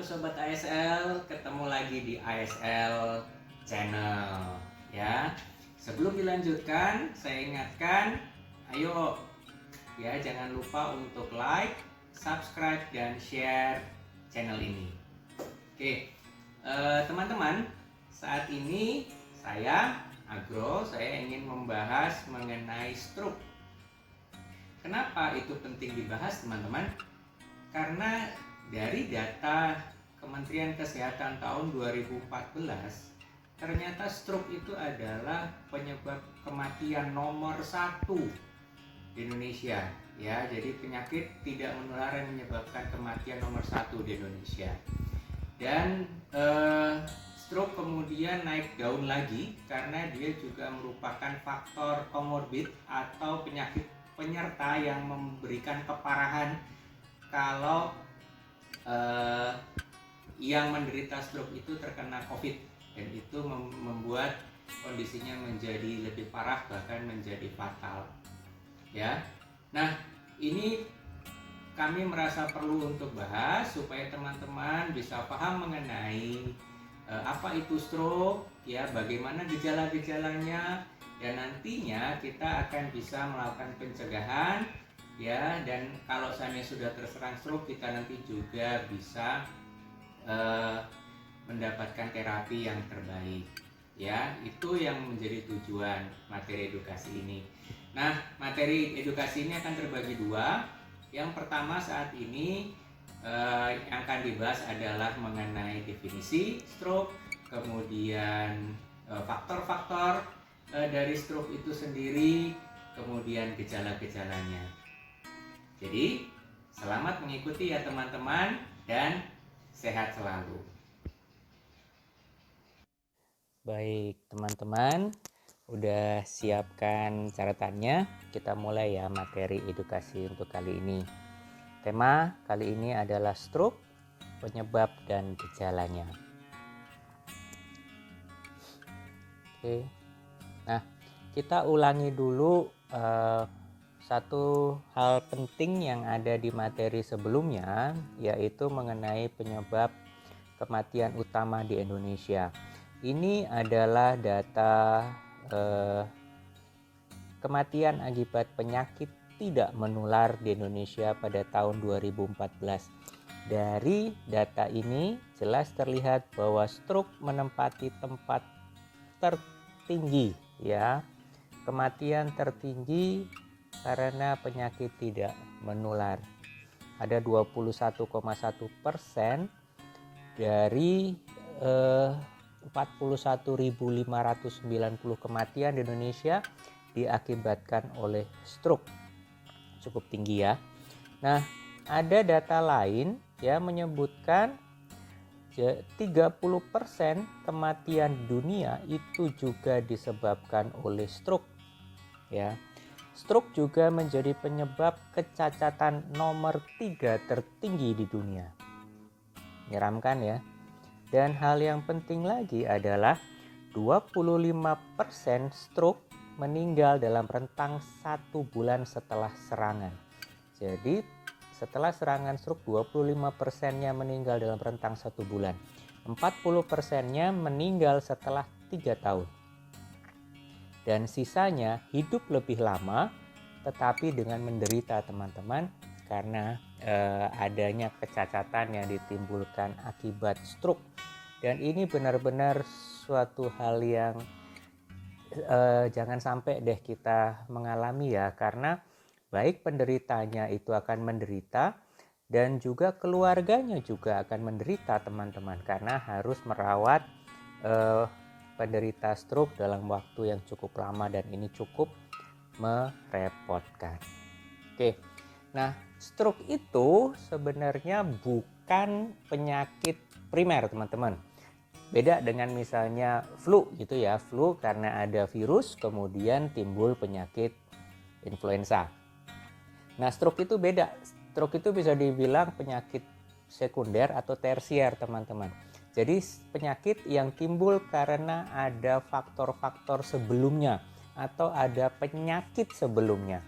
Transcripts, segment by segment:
Sobat ASL, ketemu lagi di ASL Channel ya. Sebelum dilanjutkan, saya ingatkan, ayo ya jangan lupa untuk like, subscribe, dan share channel ini. Oke, teman-teman, saat ini saya ingin membahas mengenai stroke. Kenapa itu penting dibahas, teman-teman? Karena dari data Kementerian Kesehatan tahun 2014, ternyata stroke itu adalah penyebab kematian nomor 1 di Indonesia. Ya, jadi penyakit tidak menular yang menyebabkan kematian nomor 1 di Indonesia. Dan stroke kemudian naik daun lagi karena dia juga merupakan faktor komorbid atau penyakit penyerta yang memberikan keparahan kalau yang menderita stroke itu terkena COVID, dan itu membuat kondisinya menjadi lebih parah, bahkan menjadi fatal. Ya, nah ini kami merasa perlu untuk bahas supaya teman-teman bisa paham mengenai apa itu stroke, ya, bagaimana gejala-gejalanya, dan nantinya kita akan bisa melakukan pencegahan. Ya, dan kalau seandainya sudah terserang stroke, kita nanti juga bisa mendapatkan terapi yang terbaik. Ya, itu yang menjadi tujuan materi edukasi ini. Nah, materi edukasi ini akan terbagi dua. Yang pertama saat ini yang akan dibahas adalah mengenai definisi stroke, kemudian faktor-faktor dari stroke itu sendiri, kemudian gejala-gejalanya. Jadi, selamat mengikuti ya teman-teman, dan sehat selalu. Baik teman-teman, udah siapkan catatannya. Kita mulai ya materi edukasi untuk kali ini. Tema kali ini adalah stroke, penyebab dan gejalanya. Oke. Nah, kita ulangi dulu satu hal penting yang ada di materi sebelumnya, yaitu mengenai penyebab kematian utama di Indonesia. Ini adalah data kematian akibat penyakit tidak menular di Indonesia pada tahun 2014. Dari data ini jelas terlihat bahwa stroke menempati tempat tertinggi, ya. Kematian tertinggi karena penyakit tidak menular. Ada 21,1% dari 41.590 kematian di Indonesia diakibatkan oleh stroke. Cukup tinggi ya. Nah, ada data lain yang menyebutkan 30% kematian dunia itu juga disebabkan oleh stroke. Ya. Stroke juga menjadi penyebab kecacatan nomor 3 tertinggi di dunia. Menyeramkan ya. Dan hal yang penting lagi adalah 25% stroke meninggal dalam rentang 1 bulan setelah serangan. Jadi setelah serangan stroke 25%-nya meninggal dalam rentang 1 bulan. 40%-nya meninggal setelah 3 tahun. Dan sisanya hidup lebih lama tetapi dengan menderita teman-teman, karena adanya kecacatan yang ditimbulkan akibat stroke. Dan ini benar-benar suatu hal yang jangan sampai deh kita mengalami ya, karena baik penderitanya itu akan menderita dan juga keluarganya juga akan menderita teman-teman, karena harus merawat penderita stroke dalam waktu yang cukup lama, dan ini cukup merepotkan. Oke, nah stroke itu sebenarnya bukan penyakit primer teman-teman. Beda dengan misalnya flu gitu ya, flu karena ada virus kemudian timbul penyakit influenza. Nah stroke itu beda, stroke itu bisa dibilang penyakit sekunder atau tersier teman-teman. Jadi penyakit yang timbul karena ada faktor-faktor sebelumnya atau ada penyakit sebelumnya.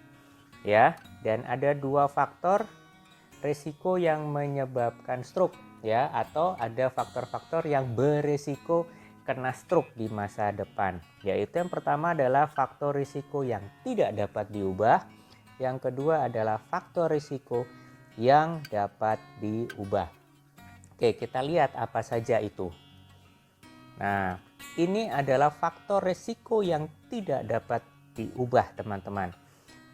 Ya, dan ada 2 faktor risiko yang menyebabkan stroke. ya, atau ada faktor-faktor yang beresiko kena stroke di masa depan. Yaitu yang pertama adalah faktor risiko yang tidak dapat diubah. Yang kedua adalah faktor risiko yang dapat diubah. Oke, kita lihat apa saja itu. Nah, ini adalah faktor risiko yang tidak dapat diubah, teman-teman.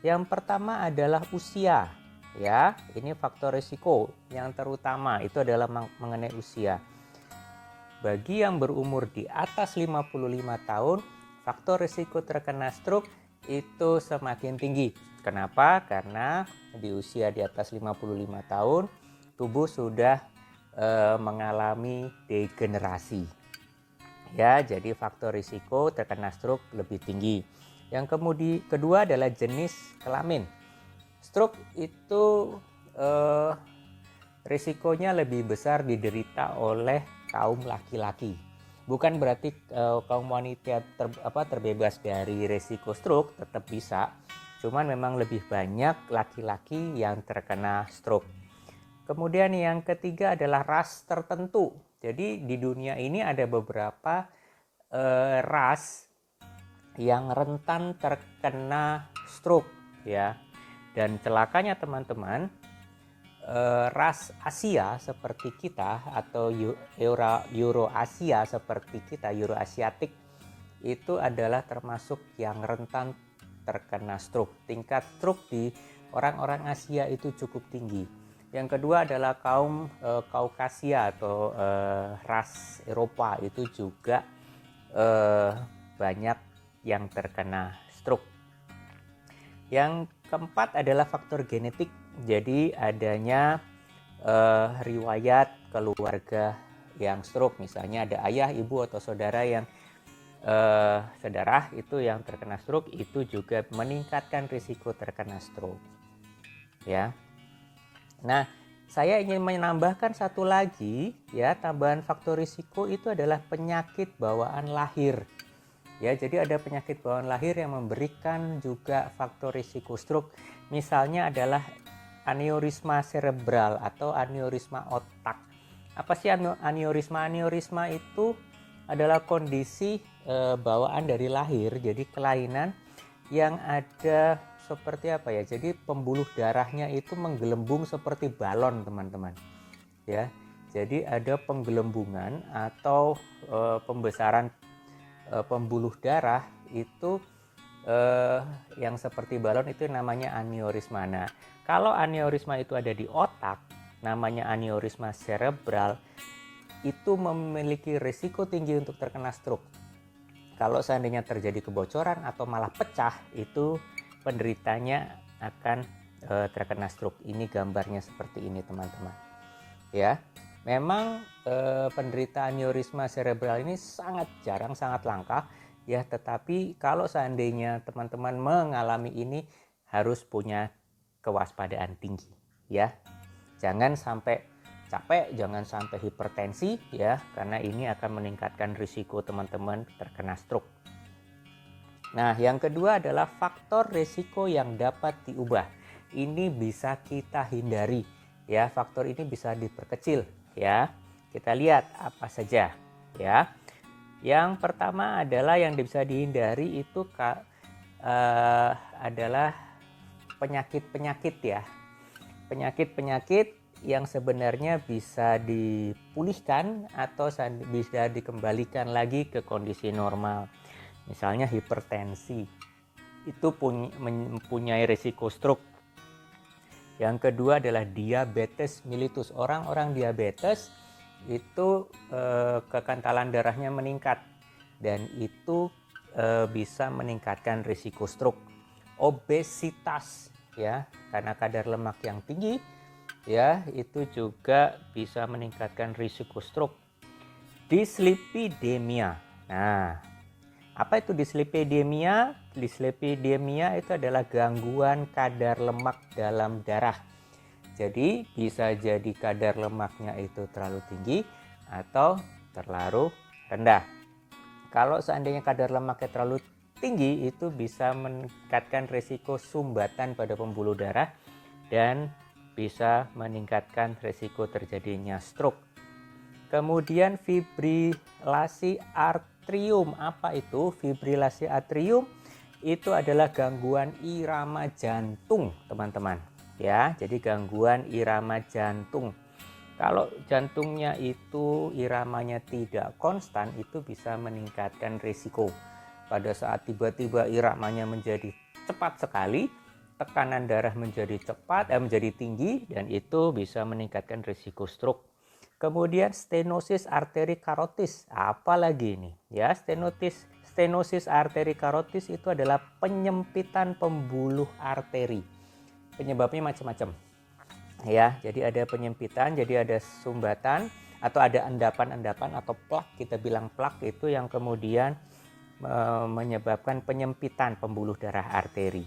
Yang pertama adalah usia, ya. Ini faktor risiko yang terutama itu adalah mengenai usia. Bagi yang berumur di atas 55 tahun, faktor risiko terkena stroke itu semakin tinggi. Kenapa? Karena di usia di atas 55 tahun, tubuh sudah mengalami degenerasi. Ya, jadi faktor risiko terkena stroke lebih tinggi. Yang kedua adalah jenis kelamin. Stroke itu risikonya lebih besar diderita oleh kaum laki-laki. Bukan berarti kaum wanita terbebas dari risiko stroke, tetap bisa. Cuman memang lebih banyak laki-laki yang terkena stroke. Kemudian yang ketiga adalah ras tertentu. Jadi di dunia ini ada beberapa ras yang rentan terkena stroke, ya. Dan celakanya teman-teman, ras Asia seperti kita atau Euroasia seperti kita, Euroasiatik, itu adalah termasuk yang rentan terkena stroke. Tingkat stroke di orang-orang Asia itu cukup tinggi. Yang kedua adalah kaum Kaukasia atau ras Eropa, itu juga banyak yang terkena stroke. Yang keempat adalah faktor genetik. Jadi adanya riwayat keluarga yang stroke, misalnya ada ayah, ibu atau saudara yang sedarah itu yang terkena stroke, itu juga meningkatkan risiko terkena stroke. Ya. Nah, saya ingin menambahkan satu lagi, ya, tambahan faktor risiko itu adalah penyakit bawaan lahir. Ya, jadi ada penyakit bawaan lahir yang memberikan juga faktor risiko stroke. Misalnya adalah aneurisma cerebral atau aneurisma otak. Apa sih aneurisma? Aneurisma itu adalah kondisi bawaan dari lahir, jadi kelainan yang ada seperti apa ya? Jadi pembuluh darahnya itu menggelembung seperti balon, teman-teman. Ya. Jadi ada penggelembungan atau pembesaran pembuluh darah itu yang seperti balon, itu namanya aneurisma. Nah, kalau aneurisma itu ada di otak, namanya aneurisma cerebral, itu memiliki risiko tinggi untuk terkena stroke. Kalau seandainya terjadi kebocoran atau malah pecah, itu penderitanya akan terkena stroke. Ini gambarnya seperti ini, teman-teman. Ya, memang penderita aneurisma cerebral ini sangat jarang, sangat langka, ya. Tetapi kalau seandainya teman-teman mengalami ini, harus punya kewaspadaan tinggi, ya. Jangan sampai capek, jangan sampai hipertensi, ya, karena ini akan meningkatkan risiko teman-teman terkena stroke. Nah, yang kedua adalah faktor risiko yang dapat diubah. Ini bisa kita hindari, ya. Faktor ini bisa diperkecil, ya. Kita lihat apa saja, ya. Yang pertama adalah yang bisa dihindari itu adalah penyakit-penyakit, ya. Penyakit-penyakit yang sebenarnya bisa dipulihkan atau bisa dikembalikan lagi ke kondisi normal. Misalnya hipertensi, itu mempunyai risiko stroke. Yang kedua adalah diabetes mellitus. Orang-orang diabetes itu kekantalan darahnya meningkat, dan itu bisa meningkatkan risiko stroke. Obesitas, ya, karena kadar lemak yang tinggi, ya, itu juga bisa meningkatkan risiko stroke. Dislipidemia. Nah, apa itu dislipidemia? Dislipidemia itu adalah gangguan kadar lemak dalam darah. Jadi bisa jadi kadar lemaknya itu terlalu tinggi atau terlalu rendah. Kalau seandainya kadar lemaknya terlalu tinggi, itu bisa meningkatkan risiko sumbatan pada pembuluh darah dan bisa meningkatkan risiko terjadinya stroke. Kemudian fibrilasi atrium. Apa itu fibrilasi atrium? Itu adalah gangguan irama jantung, teman-teman. Ya, jadi gangguan irama jantung. Kalau jantungnya itu iramanya tidak konstan, itu bisa meningkatkan risiko. Pada saat tiba-tiba iramanya menjadi cepat sekali, tekanan darah menjadi menjadi tinggi, dan itu bisa meningkatkan risiko stroke. Kemudian stenosis arteri karotis. Apa lagi ini? Ya, stenosis arteri karotis itu adalah penyempitan pembuluh arteri. Penyebabnya macam-macam. Ya, jadi ada penyempitan, jadi ada sumbatan atau ada endapan-endapan atau plak, kita bilang plak itu yang kemudian menyebabkan penyempitan pembuluh darah arteri.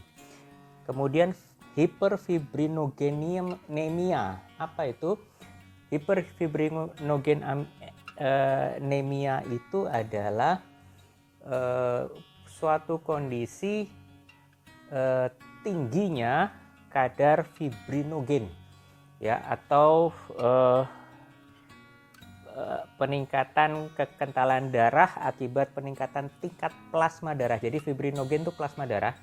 Kemudian hiperfibrinogenemia. Apa itu? Hiperfibrinogenemia itu adalah suatu kondisi tingginya kadar fibrinogen, ya, atau peningkatan kekentalan darah akibat peningkatan tingkat plasma darah. Jadi fibrinogen itu plasma darah.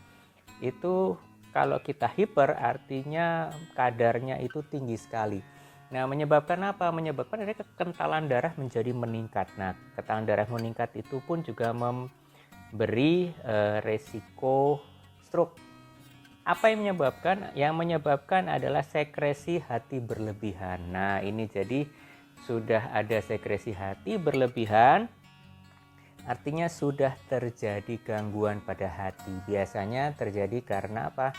Itu kalau kita hiper artinya kadarnya itu tinggi sekali. Nah, menyebabkan apa? Menyebabkan ada kekentalan darah menjadi meningkat. Nah, kekentalan darah meningkat itu pun juga memberi resiko stroke. Apa yang menyebabkan? Yang menyebabkan adalah sekresi hati berlebihan. Nah, ini jadi sudah ada sekresi hati berlebihan, artinya sudah terjadi gangguan pada hati. Biasanya terjadi karena apa?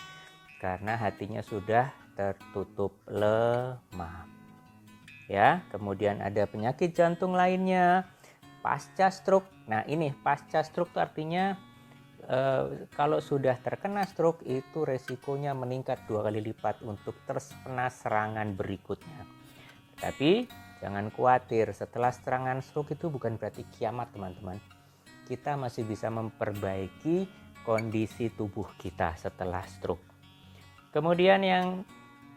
Karena hatinya sudah tertutup lemak. Ya, kemudian ada penyakit jantung lainnya, pasca stroke. Nah, ini pasca stroke itu artinya kalau sudah terkena stroke itu resikonya meningkat 2 kali lipat untuk terkena serangan berikutnya. Tapi jangan khawatir, setelah serangan stroke itu bukan berarti kiamat, teman-teman. Kita masih bisa memperbaiki kondisi tubuh kita setelah stroke. Kemudian yang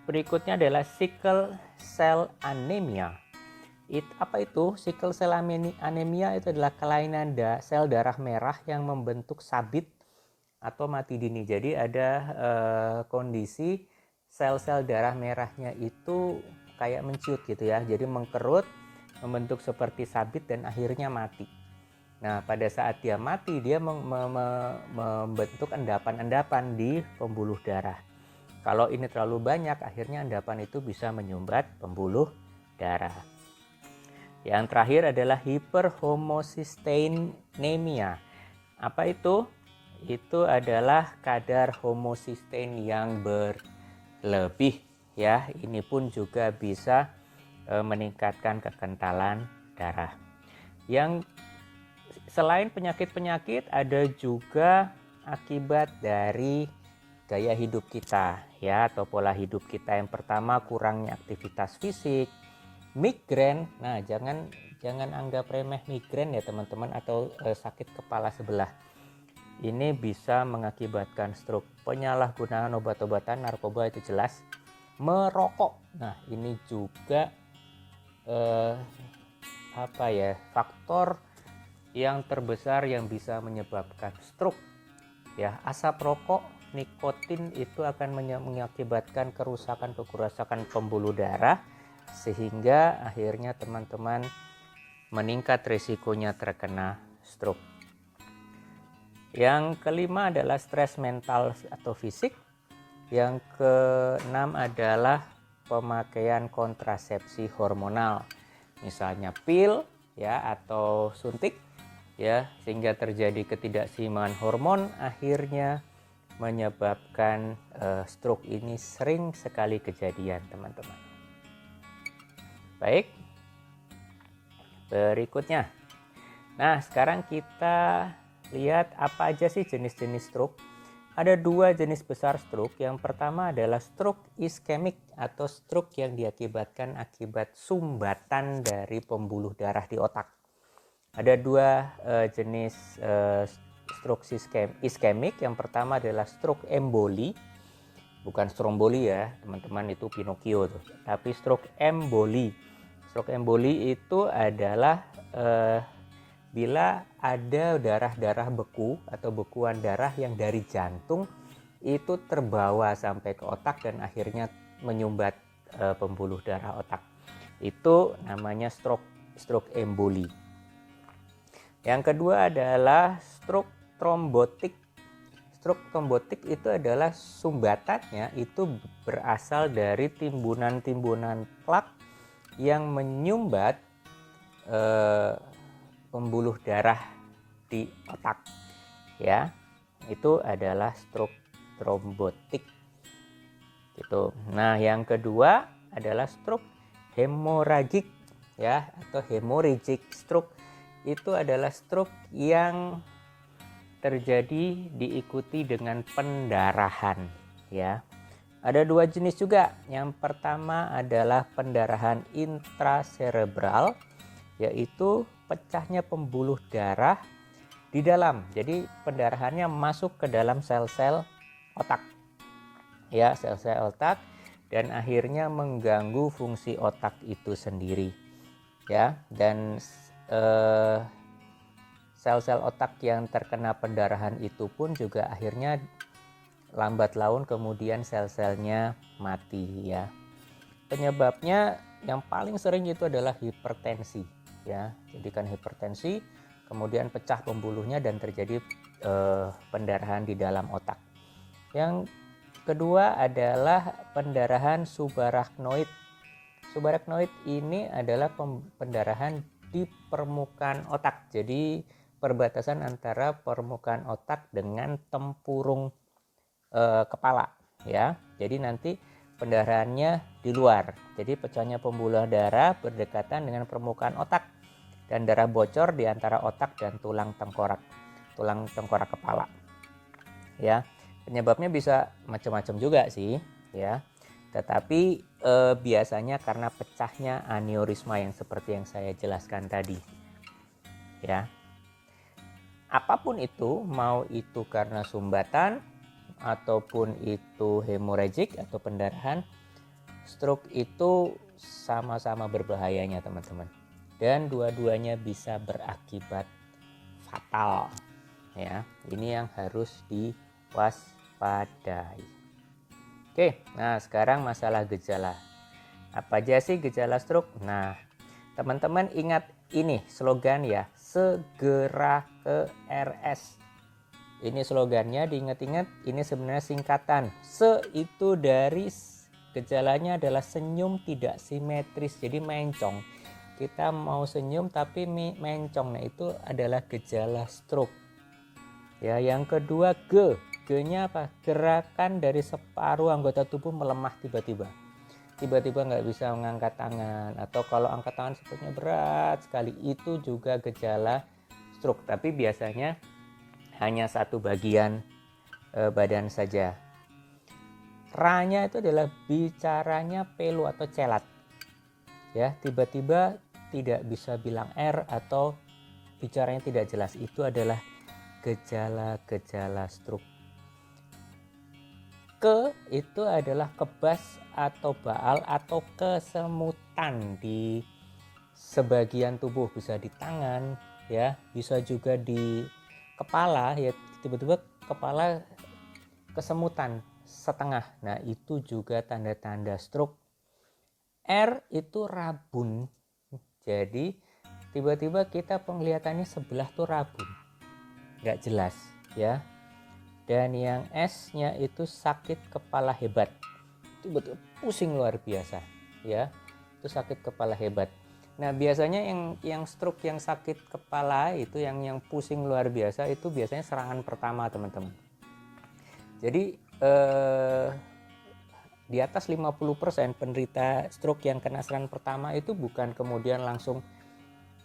berikutnya adalah sickle cell anemia. Apa itu? Sickle cell anemia itu adalah kelainan sel darah merah yang membentuk sabit atau mati dini. Jadi ada kondisi sel-sel darah merahnya itu kayak menciut gitu ya. Jadi mengkerut, membentuk seperti sabit dan akhirnya mati. Nah, pada saat dia mati, dia membentuk endapan-endapan di pembuluh darah. Kalau ini terlalu banyak, akhirnya endapan itu bisa menyumbat pembuluh darah. Yang terakhir adalah hiperhomocysteinemia. Apa itu? Itu adalah kadar homocysteine yang berlebih. Ya, ini pun juga bisa meningkatkan kekentalan darah. Yang selain penyakit-penyakit, ada juga akibat dari gaya hidup kita, ya, atau pola hidup kita. Yang pertama, kurangnya aktivitas fisik, migrain. Nah, jangan anggap remeh migrain ya teman-teman, atau sakit kepala sebelah. Ini bisa mengakibatkan stroke. Penyalahgunaan obat-obatan, narkoba itu jelas. Merokok. Nah, ini juga faktor yang terbesar yang bisa menyebabkan stroke. Ya, asap rokok, nikotin itu akan mengakibatkan kerusakan pembuluh darah, sehingga akhirnya teman-teman meningkat risikonya terkena stroke. Yang kelima adalah stres mental atau fisik. Yang keenam adalah pemakaian kontrasepsi hormonal, misalnya pil ya atau suntik ya, sehingga terjadi ketidakseimbangan hormon, akhirnya menyebabkan stroke. Ini sering sekali kejadian, teman-teman. Baik, berikutnya. Nah, sekarang kita lihat apa aja sih jenis-jenis stroke. Ada 2 jenis besar stroke. Yang pertama adalah stroke iskemik atau stroke yang diakibatkan akibat sumbatan dari pembuluh darah di otak. Ada 2 jenis stroke iskemik. Yang pertama adalah stroke emboli, bukan stromboli ya teman-teman, itu Pinocchio tuh, tapi stroke emboli. Stroke emboli itu adalah bila ada darah-darah beku atau bekuan darah yang dari jantung itu terbawa sampai ke otak dan akhirnya menyumbat pembuluh darah otak. Itu namanya stroke emboli. Yang kedua adalah stroke trombotik. Stroke trombotik itu adalah sumbatannya itu berasal dari timbunan-timbunan plak yang menyumbat pembuluh darah di otak, ya. Itu adalah stroke trombotik gitu. Nah, yang kedua adalah stroke hemoragik, ya, atau hemorrhagic stroke. Itu adalah stroke yang terjadi diikuti dengan pendarahan, ya. Ada dua jenis juga. Yang pertama adalah pendarahan intracerebral, yaitu pecahnya pembuluh darah di dalam. Jadi pendarahannya masuk ke dalam sel-sel otak, ya, sel-sel otak, dan akhirnya mengganggu fungsi otak itu sendiri, ya. Dan sel-sel otak yang terkena pendarahan itu pun juga akhirnya lambat laun kemudian sel-selnya mati, ya. Penyebabnya yang paling sering itu adalah hipertensi, ya. Jadi kan hipertensi, kemudian pecah pembuluhnya dan terjadi pendarahan di dalam otak. Yang kedua adalah pendarahan subarachnoid. Subarachnoid ini adalah pendarahan di permukaan otak. Jadi perbatasan antara permukaan otak dengan tempurung kepala, ya. Jadi nanti pendarahannya di luar. Jadi pecahnya pembuluh darah berdekatan dengan permukaan otak dan darah bocor di antara otak dan tulang tengkorak kepala, ya. Penyebabnya bisa macam-macam juga sih, ya. Tetapi biasanya karena pecahnya aneurisma yang seperti yang saya jelaskan tadi, ya. Apapun itu, mau itu karena sumbatan ataupun itu hemorrhagic atau pendarahan, stroke itu sama-sama berbahayanya, teman-teman. Dan dua-duanya bisa berakibat fatal, ya. Ini yang harus diwaspadai. Oke, nah sekarang masalah gejala. Apa aja sih gejala stroke? Nah, teman-teman ingat ini slogan, ya, segera ke RS. Ini slogannya, diingat-ingat, ini sebenarnya singkatan. Se itu dari gejalanya adalah senyum tidak simetris, jadi mencong. Kita mau senyum tapi mencong, nah itu adalah gejala stroke. Ya, yang kedua G-nya apa? Gerakan dari separuh anggota tubuh melemah tiba-tiba. Tiba-tiba nggak bisa mengangkat tangan, atau kalau angkat tangan sepertinya berat sekali, itu juga gejala stroke. Tapi biasanya hanya satu bagian badan saja. Ra-nya itu adalah bicaranya pelu atau celat, ya. Tiba-tiba tidak bisa bilang R atau bicaranya tidak jelas, itu adalah gejala-gejala stroke. Ke itu adalah kebas atau baal atau kesemutan di sebagian tubuh, bisa di tangan, ya, bisa juga di kepala, ya, tiba-tiba kepala kesemutan setengah. Nah, itu juga tanda-tanda stroke. R itu rabun. Jadi tiba-tiba kita penglihatannya sebelah tuh rabun, nggak jelas, ya. Dan yang S-nya itu sakit kepala hebat. Tiba-tiba pusing luar biasa, ya. Itu sakit kepala hebat. Nah, biasanya yang stroke yang sakit kepala itu, yang pusing luar biasa, itu biasanya serangan pertama, teman-teman. Jadi di atas 50% penderita stroke yang kena serangan pertama itu bukan kemudian langsung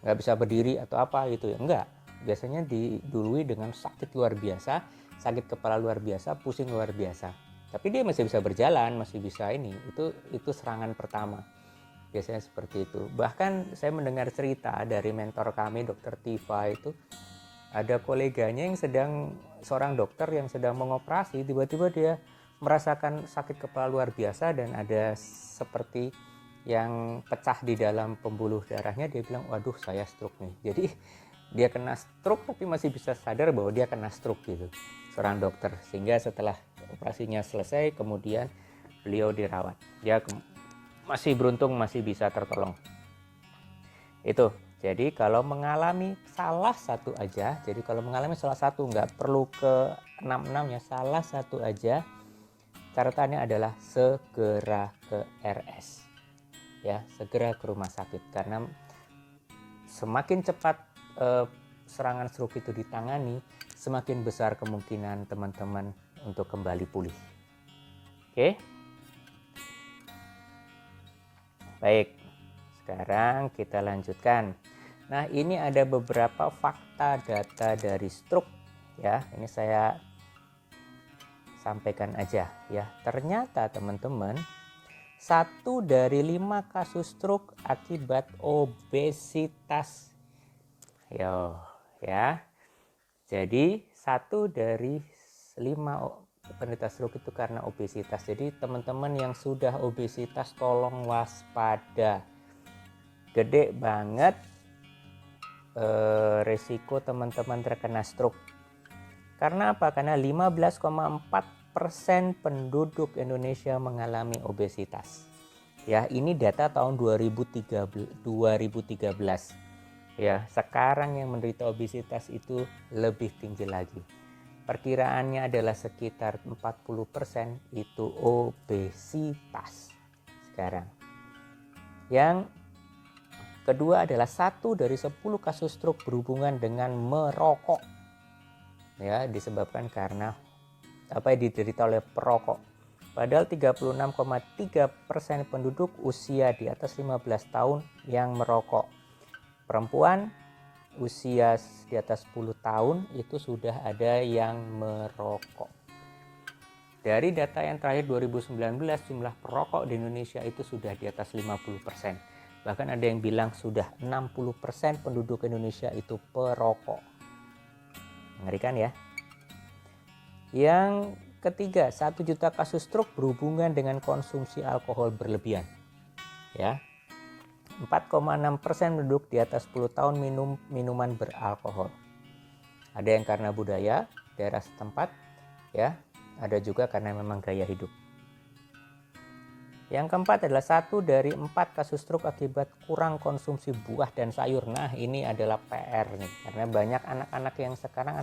nggak bisa berdiri atau apa gitu, ya. Enggak. Biasanya didului dengan sakit luar biasa, sakit kepala luar biasa, pusing luar biasa. Tapi dia masih bisa berjalan, masih bisa ini. Itu serangan pertama. Biasanya seperti itu. Bahkan saya mendengar cerita dari mentor kami, Dr. Tifa, itu ada koleganya yang seorang dokter yang sedang mengoperasi, tiba-tiba dia merasakan sakit kepala luar biasa dan ada seperti yang pecah di dalam pembuluh darahnya, dia bilang, waduh saya stroke nih. Jadi dia kena stroke tapi masih bisa sadar bahwa dia kena stroke gitu, seorang dokter. Sehingga setelah operasinya selesai, kemudian beliau dirawat. Dia masih beruntung, masih bisa tertolong. Itu. Jadi kalau mengalami salah satu aja, jadi kalau mengalami salah satu, nggak perlu ke 6-6 ya, salah satu aja, catatannya adalah segera ke RS. Ya, segera ke rumah sakit, karena semakin cepat serangan stroke itu ditangani, semakin besar kemungkinan teman-teman untuk kembali pulih. Oke? Baik, sekarang kita lanjutkan. Nah, ini ada beberapa fakta data dari stroke ya. Ini saya sampaikan aja ya. Ternyata teman-teman, 1 dari 5 kasus stroke akibat obesitas. Yo, ya. Jadi 1 dari 5 penderita stroke itu karena obesitas. Jadi teman-teman yang sudah obesitas tolong waspada. Gede banget resiko teman-teman terkena stroke. Karena apa? Karena 15,4% penduduk Indonesia mengalami obesitas. Ya, ini data tahun 2013. Ya, sekarang yang menderita obesitas itu lebih tinggi lagi. Perkiraannya adalah sekitar 40% itu obesitas sekarang. Yang kedua adalah 1 dari 10 kasus stroke berhubungan dengan merokok. Ya, disebabkan karena diderita oleh perokok. Padahal 36,3% penduduk usia di atas 15 tahun yang merokok. Perempuan usia di atas 10 tahun itu sudah ada yang merokok. Dari data yang terakhir 2019, jumlah perokok di Indonesia itu sudah di atas 50%. Bahkan ada yang bilang sudah 60% penduduk Indonesia itu perokok. Mengerikan ya. Yang ketiga, 1 juta kasus stroke berhubungan dengan konsumsi alkohol berlebihan. Ya. 4,6% penduduk di atas 10 tahun minum minuman beralkohol. Ada yang karena budaya daerah setempat, ya. Ada juga karena memang gaya hidup. Yang keempat adalah 1 dari 4 kasus stroke akibat kurang konsumsi buah dan sayur. Nah, ini adalah PR nih, karena banyak anak-anak yang sekarang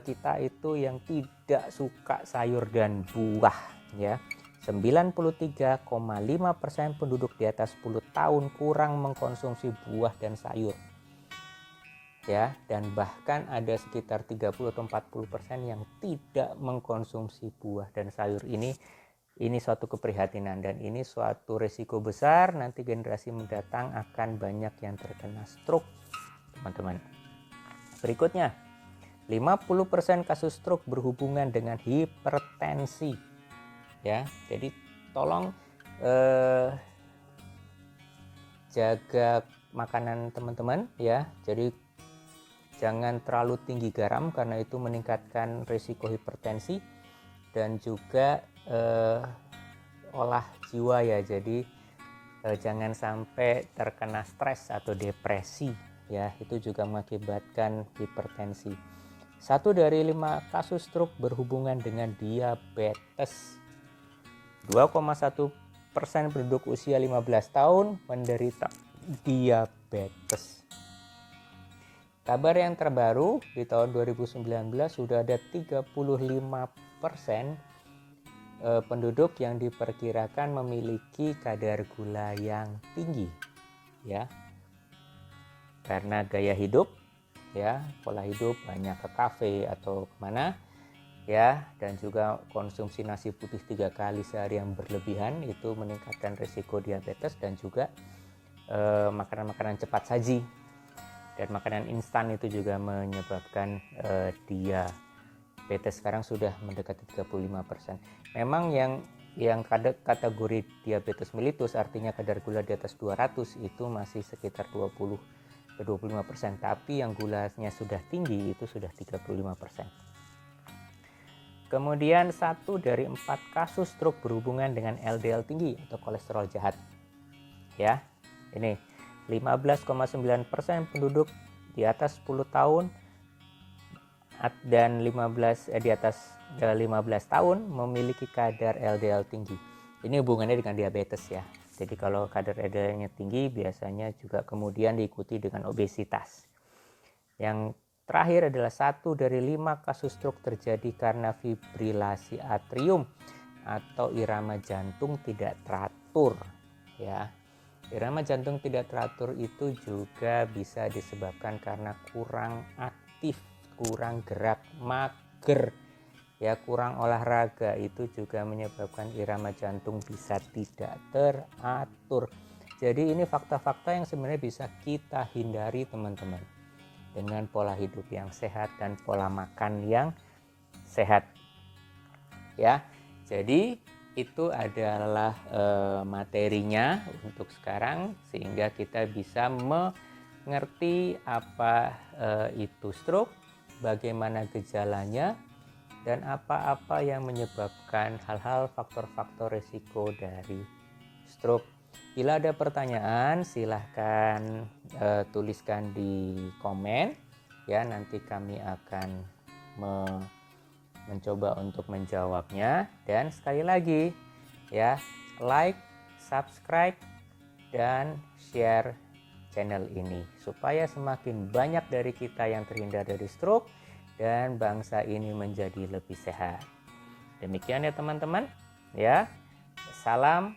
kita itu yang tidak suka sayur dan buah ya. 93,5% penduduk di atas 10 tahun kurang mengkonsumsi buah dan sayur. Ya, dan bahkan ada sekitar 30 atau 40% yang tidak mengkonsumsi buah dan sayur. Ini suatu keprihatinan dan ini suatu risiko besar, nanti generasi mendatang akan banyak yang terkena stroke, teman-teman. Berikutnya, 50% kasus stroke berhubungan dengan hipertensi. Ya, jadi tolong jaga makanan teman-teman ya. Jadi jangan terlalu tinggi garam karena itu meningkatkan risiko hipertensi, dan juga olah jiwa ya. Jadi jangan sampai terkena stres atau depresi ya, itu juga mengakibatkan hipertensi. 1 dari 5 kasus stroke berhubungan dengan diabetes. 2,1% penduduk usia 15 tahun menderita diabetes. Kabar yang terbaru di tahun 2019 sudah ada 35% penduduk yang diperkirakan memiliki kadar gula yang tinggi ya, karena gaya hidup ya, pola hidup banyak ke kafe atau kemana ya, dan juga konsumsi nasi putih 3 kali sehari yang berlebihan itu meningkatkan risiko diabetes, dan juga makanan-makanan cepat saji dan makanan instan itu juga menyebabkan diabetes. Sekarang sudah mendekati 35%. Memang yang kategori diabetes mellitus, artinya kadar gula di atas 200 itu masih sekitar 20-25%, tapi yang gulanya sudah tinggi itu sudah 35%. Kemudian 1 dari 4 kasus stroke berhubungan dengan LDL tinggi atau kolesterol jahat. Ya, ini 15,9% penduduk di atas 10 tahun dan di atas 15 tahun memiliki kadar LDL tinggi. Ini hubungannya dengan diabetes ya. Jadi kalau kadar LDL-nya tinggi biasanya juga kemudian diikuti dengan obesitas. Yang terakhir adalah 1 dari 5 kasus stroke terjadi karena fibrilasi atrium atau irama jantung tidak teratur ya. Irama jantung tidak teratur itu juga bisa disebabkan karena kurang aktif, kurang gerak, mager ya, kurang olahraga, itu juga menyebabkan irama jantung bisa tidak teratur. Jadi ini fakta-fakta yang sebenarnya bisa kita hindari teman-teman dengan pola hidup yang sehat dan pola makan yang sehat ya. Jadi itu adalah materinya untuk sekarang, sehingga kita bisa mengerti apa itu stroke, bagaimana gejalanya, dan apa-apa yang menyebabkan hal-hal faktor-faktor risiko dari stroke. Bila ada pertanyaan silahkan tuliskan di komen ya, nanti kami akan mencoba untuk menjawabnya. Dan sekali lagi ya, like, subscribe, dan share channel ini supaya semakin banyak dari kita yang terhindar dari stroke dan bangsa ini menjadi lebih sehat. Demikian ya teman-teman ya. Salam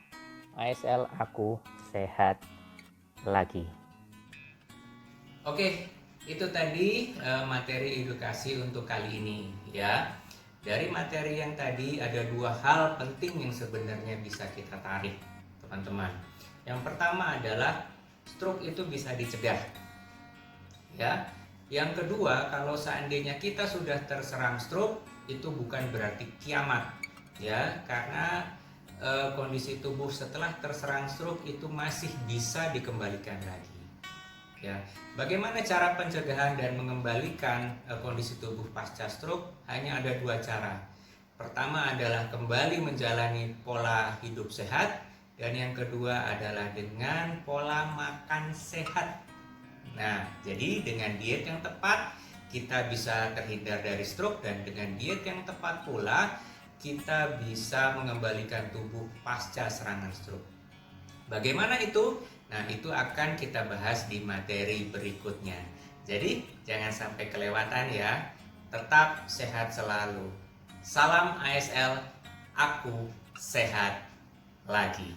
ASL, aku sehat lagi. Oke, itu tadi materi edukasi untuk kali ini ya. Dari materi yang tadi ada 2 hal penting yang sebenarnya bisa kita tarik teman-teman. Yang pertama adalah stroke itu bisa dicegah ya. Yang kedua, kalau seandainya kita sudah terserang stroke, itu bukan berarti kiamat ya, karena kondisi tubuh setelah terserang stroke itu masih bisa dikembalikan lagi ya. Bagaimana cara pencegahan dan mengembalikan kondisi tubuh pasca stroke? Hanya ada 2 cara. Pertama adalah kembali menjalani pola hidup sehat, dan yang kedua adalah dengan pola makan sehat. Nah, jadi dengan diet yang tepat kita bisa terhindar dari stroke, dan dengan diet yang tepat pula kita bisa mengembalikan tubuh pasca serangan stroke. Bagaimana itu? Nah, itu akan kita bahas di materi berikutnya. Jadi, jangan sampai kelewatan ya. Tetap sehat selalu. Salam ASL, aku sehat lagi.